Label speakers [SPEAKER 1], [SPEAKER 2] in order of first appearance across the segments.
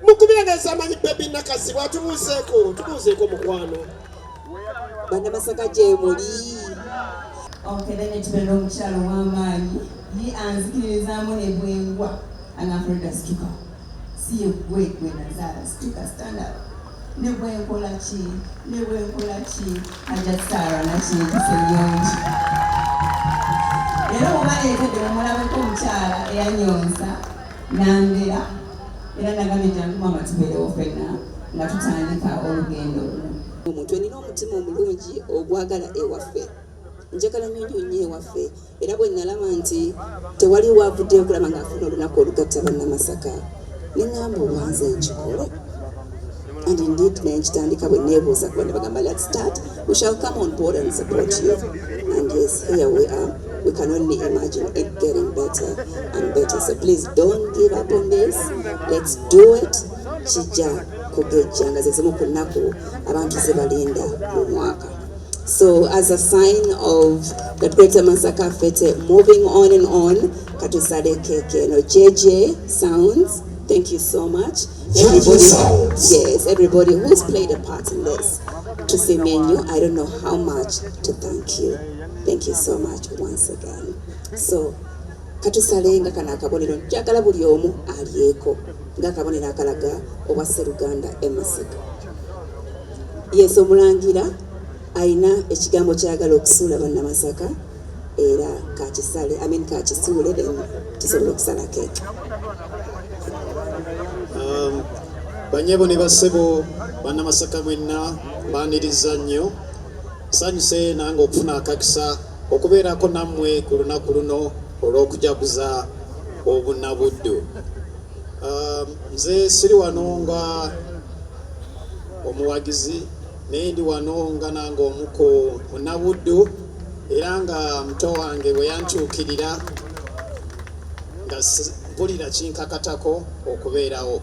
[SPEAKER 1] mukubira zamanyi Faridah Nakazibwe tubuzeeko mukwano
[SPEAKER 2] bana Masaka gye muli
[SPEAKER 3] then ekibera omukyalo w'amaanyi ye anzikiririzaamu ne bwengwa Faridah situka si ye gwe nazaala situka stand up ne bwenkola ki ajja Sarah nakintu ssenyongi era obaleetedde bamulabeko omukyala eyanyonsa nambera era nagambye jangu maama tubeerewo ffenna nga tutandika olugendo luno.
[SPEAKER 2] Omuntu alina omutima omulungi ogwagala ewaffe njagala nnyo ewaffe era bwe nalaba nti tewali waavuddeyo okulaba ng'afuna olunaku olugatta banna Masaka ne ŋŋamba olwanze nkikole and indeed nenkitandika bwe neebuuza kuba ne bagamba let's start, we shall come on board and support you, and yes, here we are. We can only imagine it getting better and better, so please don't give up on this. Let's do it. Kijja kugejja nga ze zimu ku nnaku abantu ze balinda mu mwaka. So as a sign of the Greater Masaka Fete moving on and on, katusale keke no JJ Sounds, thank you so much. Everybody who's played a part in this. To say menu, I don't know how much to thank you. Thank you so much once again. So katusale nga kana akabonero njagala buli omu alieko nga akabonero akalaga owa Sseruganda e Masaka. Yes, omulangira aina ekigambo kyagala okusuula banna Masaka era kakisuule then tusobola okusala keeke.
[SPEAKER 4] Banyebo ne bassebo banna Masaka mwenna mbaniriza nnyo, nsanyuse nange okufuna akakisa okubeerako nammwe ku lunaku luno olw'okujaguza obunnabuddu. Nze siri wano nga omuwagizi naye ndi wano nga nange omu ku munnabuddu, era nga muto wange bwe yankyukirira nga mpulira kinkakatako okubeerawo,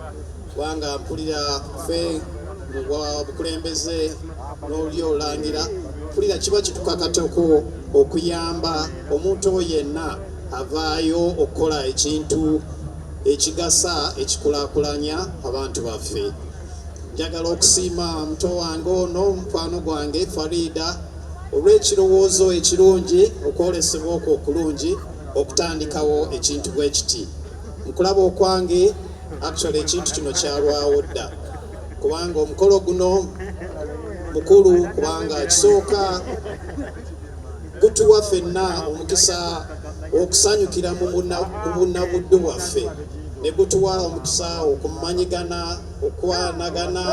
[SPEAKER 4] kubanga mpulira ffe mu bukulembeze n'oli olangira mpulira kiba kitukakatako okuyamba omuntu yenna avaayo okukola ekintu ekigasa ekikulaakulanya abantu baffe. Njagala okusiima muto wange ono mukwano gwange Faridah olw'ekirowoozo ekirungi, okwolesebwa okwo okulungi okutandikawo ekintu bwe kiti. Nkulaba okwange actually ekintu kino kyalwawo dda, kubanga omukolo guno mukulu, kubanga kisooka gutuwa ffenna omukisa okusanyukira mu bunnabuddu bwaffe, ne gutuwa omukisa okumanyigana, okwanagana,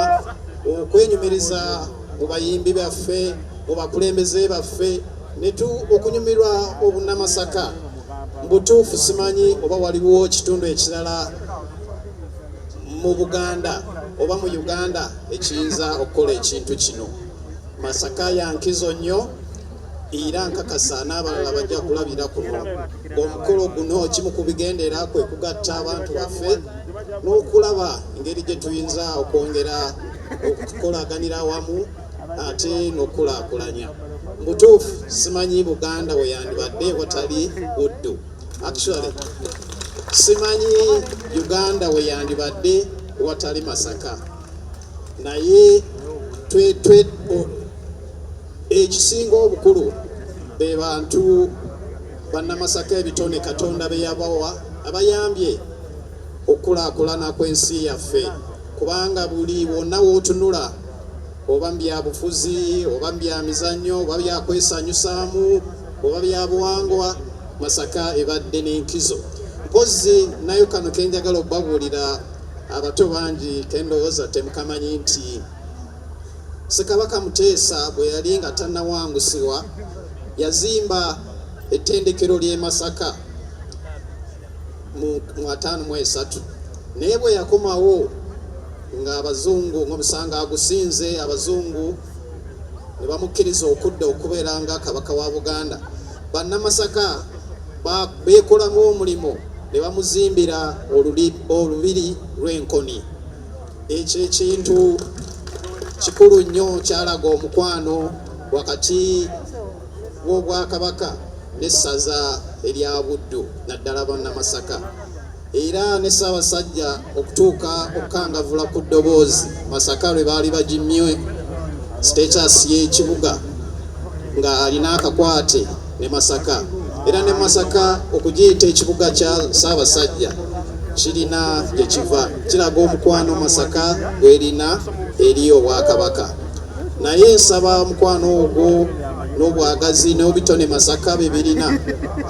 [SPEAKER 4] okwenyumiriza mu bayimbi baffe, mu bakulembeze baffe, okunyumirwa obunnamasaka. Mu butuufu simanyi oba waliwo kitundu ekirala mu Buganda oba mu Uganda ekiyinza okukola ekintu kino. Masaka yankizo nnyo era nkakasa n'abalala bajja kulabira kuno. Omukolo guno kimu ku bigendera kwe kugatta abantu baffe n'okulaba engeri gye tuyinza okwongera okukolaganira awamu ate n'okulaakulanya. Mu butuufu simanyi Buganda we yandibadde watali buddu. Actually simanyi Uganda we yandibadde watali Masaka, naye ekisinga obukulu be bantu banna Masaka ebitone Katonda be yabawa abayambye okulaakulana kw'ensi yaffe, kubanga buli wonna w'otunula oba bya bufuzi oba bya mizannyo oba bya kwesanyusaamu oba bya buwangwa, Masaka ebadde n'enkizo. Mpozi nayo kano kenjagala okubabuulira abato bangi kendowooza temukamanyi nti Ssekabaka Muteesa bwe yali nga tannawangusibwa yazimba ettendekero ly'e Masaka mu 1953, naye bwe yakomawo nga abazungu ng'omusanga agusinze, abazungu ne bamukkiriza okudda okubeera nga kabaka wa Buganda, banna Masaka beekolamu omulimo ne bamuzimbira olubiri lw'enkoni. Ekyo ekintu kikulu nnyo kyalaga omukwano wakati w'Obwakabaka n'essaza erya Buddu naddala banna Masaka. era ne Ssaabasajja okutuuka okukangavula ku ddoboozi Masaka lwe baali bagimye status y'ekibuga nga alina akakwate ne Masaka, era ne Masaka okugiyita ekibuga kya Ssaabasajja kirina gye kiva, kiraga omukwano Masaka gw'erina eri Obwakabaka. Naye nsaba omukwano ogwo n'obwagazi n'obitone Masaka bye birina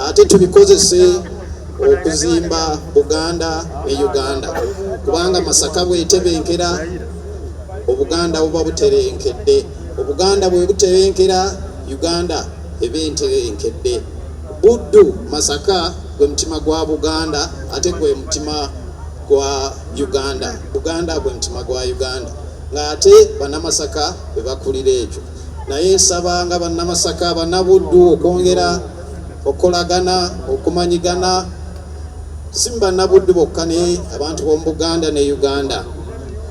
[SPEAKER 4] ate tubikozese okuzimba Buganda ne Uganda, kubanga Masaka bw'etebenkera Obuganda buba buterenkedde, Obuganda bwe buterenkera Uganda eba enterenkedde. Buddu Masaka gwe mutima gwa Buganda ate gwe mutima gwa Uganda, Buganda gwe mutima gwa Uganda, ng'ate bannamasaka bwe bakulira ekyo. Naye nsaba nga bannamasaka bannabuddu okwongera okolagana okumanyigana, si bannabuddu bokka naye abantu b'omu Buganda ne Uganda.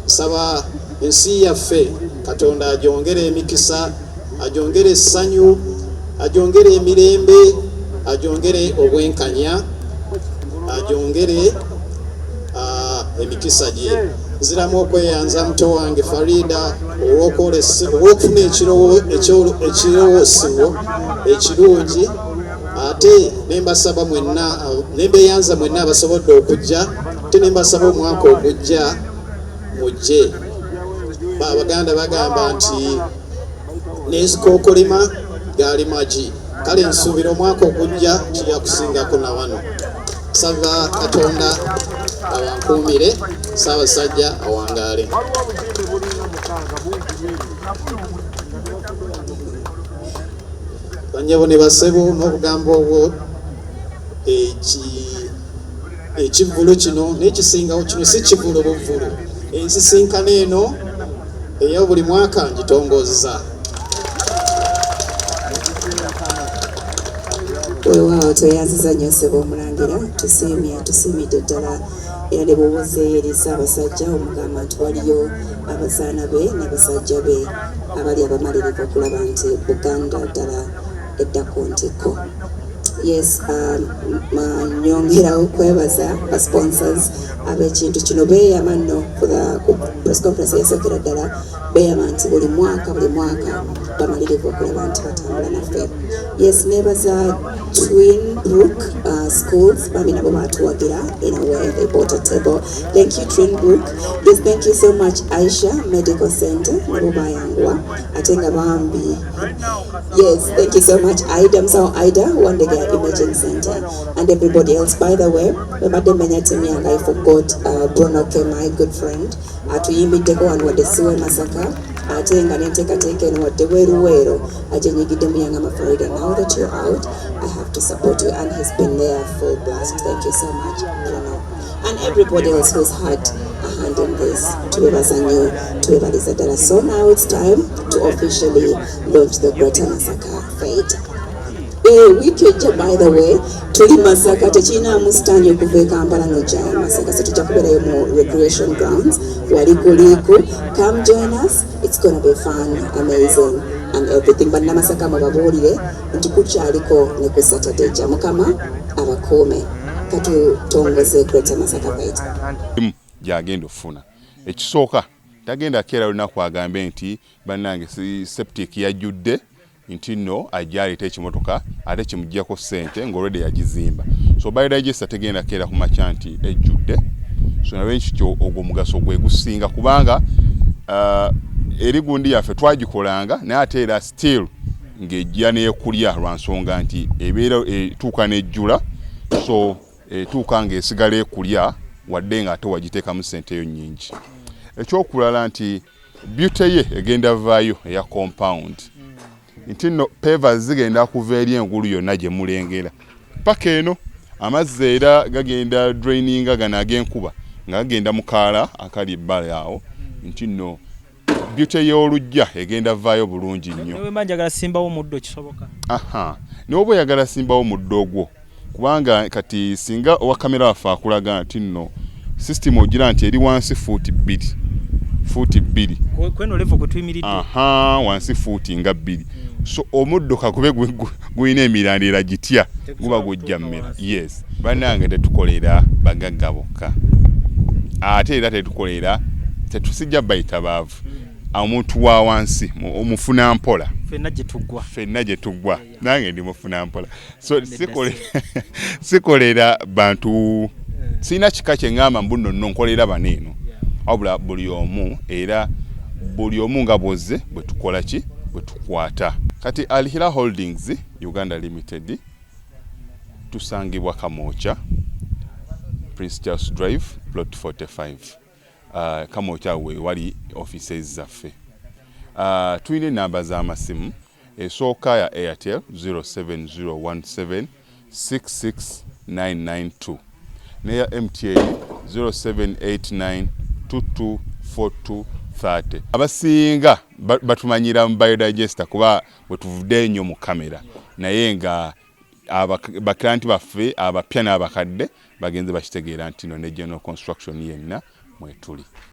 [SPEAKER 4] Nsaba ensi yaffe Katonda agyongere emikisa, agyongere essanyu, agyongere emirembe, agyongere obwenkanya, agyongere emikisa gye. Nziramu okweyanza muto wange Faridah olw'okufuna ekirowoosibo ekirungi, ate nembasaba mwenna, nembeyanza mwenna abasobodde okujja, ate nembasaba omwaka ogujja mujje. Abaganda bagamba nti n'ezikookolima gaali magi, kale nsuubira omwaka ogujja kijja kusingako na wano. Nsaba Katonda awankuumire, Ssaabasajja awangaale. Banyabo ne basebo n'obugambo obwo ekivulu kino n'ekisingawo kino si kivulu buvulu, ensisinkano eno eyo buli mwaka ngitongozza.
[SPEAKER 2] Weewaawo tweyanziza nnyo ssebo Omulangira, tusiimidde ddala era ne bw'obuzeeyo eri Ssaabasajja omugamba nti waliyo abazaana be n'abasajja be abali abamalirivu okulaba nti Buganda ddala edda ku ntikko. Yes, nyongerawo okwebaza ba sponsors ab'ekintu kino beeyama nno ku press conference yasookera ddala, beeyama nti buli mwaka bamalirivu okulaba nti batambula naffe. Yes, nebaza Twin Brook schools, bambi nabo batuwagira in a way, they bought a table. Thank you Twin Brook. Yes, thank you so much Aisha Medical Center, nabo bayangwa ate nga bambi. Yes, thank you so much Ida Msawo Ida Wandegea Imaging Center and everybody else. By the way, babadde menya temyanga, I forgot Brunoke, my good friend, atuyimbiddeko wano wadde siwe Masaka ate nga n'enteekateeka eno wadde weeruweero agyenyigidde muyanga Faridah. Now that you're out, I have to support you, and he's been there full blast. Thank you so much, Bruno, and everybody else who's had a hand in this. Tuwebaza nnyo, tuwebaliza ddala. So now it's time to officially launch the Greater Masaka Fete. Wiki ejja, by the way, tuli Masaka, tekiinaamu stand okuva e Kampala n'ojja Masaka, so tujja kubeerayo mu recreation grounds wali kuliiku. Come join us, it's gonna be fun, amazing and everything. Bannamasaka mubabuulire nti kukyaliko ne ku Saturday ejja. Mukama abakuume, katutongoze Greater Masaka Fete.
[SPEAKER 5] Gyagenda ofuna ekisooka, tagenda keera lunaku agambe nti bannange septic yajjudde nti nno ajja aleeta ekimotoka ate kimuggyako ssente ng'olwedde yagizimba. So by digester tegenda keera ku makya nti ejjudde. So nawe nkityo ogwo mugaso gwe gusinga, kubanga eri gundi yaffe twagikolanga naye ate era still ng'ejja n'ekulya lwa nsonga nti ebeera etuuka n'ejjula, so etuuka ng'esigala ekulya wadde nga ate wagiteekamu ssente yo nnyingi. Ekyokulala nti beauty ye egenda vaayo eya compound nti nno pavers zigenda kuva eri engulu yonna gye mulengera paka eno, amazzi era gagenda draininga gano ag'enkuba nga gagenda mu kaala akali ebbala awo, nti nno beauty y'olujja egenda vaayo bulungi nnyo.
[SPEAKER 6] Newe manjagala simbawo muddo kisoboka.
[SPEAKER 5] Newe bwe yagala simbawo muddo ogwo, kubanga kati singa owa kamera waffe akulaga nti nno system ogira nti eri wansi foot 2 fuuti 2
[SPEAKER 6] kweno level kutuyimiridde
[SPEAKER 5] wansi fuuti nga 2 so omuddo kakube guyina emirandira gitya guba gujja mmera yes bannange tetukolera bagagga bokka ate era tetusijja bayita baavu omuntu wa wansi omufuna mpola ffenna gye tuggwa nange ndi mufuna mpola so sikolera bantu sina kika kye ngamba mbuno nno nkolera baneeno wabula buli omu nga bwozze bwe tukola ki bwe tukwata kati Alihira Holdings Uganda Limited tusangibwa Kamoocha Prince Charles Drive plot 45 Kamoocha we wali offices zaffe tuyina namba z'amasimu esooka ya Airtel 07017669992 neya MTN 0789224230 abasinga batumanyira mu biodigester kuba bwe tuvudde nnyo mu kamera naye nga baklanti baffe abapya n'abakadde bagenze bakitegeera nti no ne general construction yenna mwetuli.